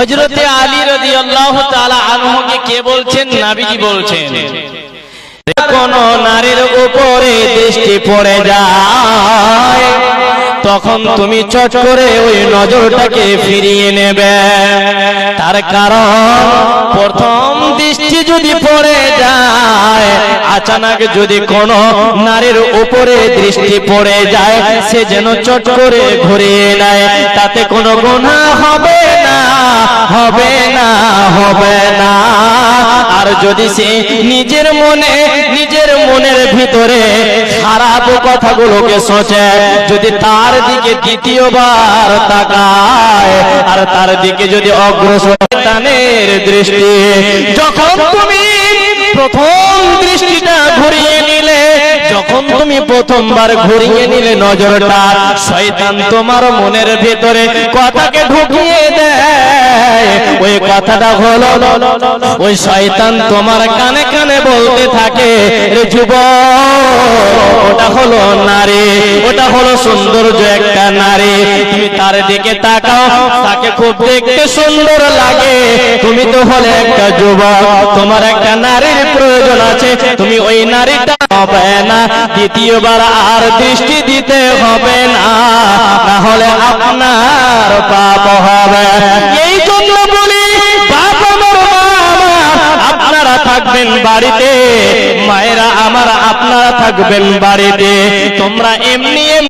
হযরতে আলী রাদিয়াল্লাহু তাআলা আনহুকে কে বলছেন? নবীজি বলছেন, কোন নারীর উপরে দৃষ্টি পড়ে যায় তখন তুমি চট করে ওই নজরটাকে ফিরিয়ে নেবে। তার কারণ প্রথম দৃষ্টি যদি পড়ে যায়, আচানক যদি কোনো নারীর উপরে দৃষ্টি পড়ে যায়, সে যেন চট করে ঘুরিয়ে নেয়, তাতে কোনো গুনাহ হবে না, হবে না, হবে না। আর যদি সে নিজের মনের ভিতরে খারাপ কথাগুলোকে সোচে, যদি তার দিকে দ্বিতীয়বার তাকায় আর তার দিকে যদি অগ্রসর শয়তানের দৃষ্টি, যখন তুমি প্রথম দৃষ্টিটা ঘুরিয়ে নিলে, যখন তুমি প্রথমবার ঘুরিয়ে নিলে নজরটা, শয়তান তোমার মনের ভিতরে কথাকে ঢুকিয়ে দেয়। ওই কথাটা হলো, ওই শয়তান তোমার কানে কানে বলতে থাকে, রে যুবক, ওটা হলো নারী, ওটা হলো সৌন্দর্য একটা নারী, তুমি তার দিকে তাকাও, তাকে খুব দেখতে সুন্দর লাগে, তুমি তো হলে একটা যুবক, তোমার একটা নারীর প্রয়োজন আছে, তুমি ওই নারীটা হবে না, দ্বিতীয়বার আর দৃষ্টি দিতে হবে না, না হলে আপনার পাপ হবে। এই জন্য বলি, বাপ আমার, আপনারা থাকবেন বাড়িতে, মায়েরা আমার আপনারা থাকবেন বাড়িতে, তোমরা এমনি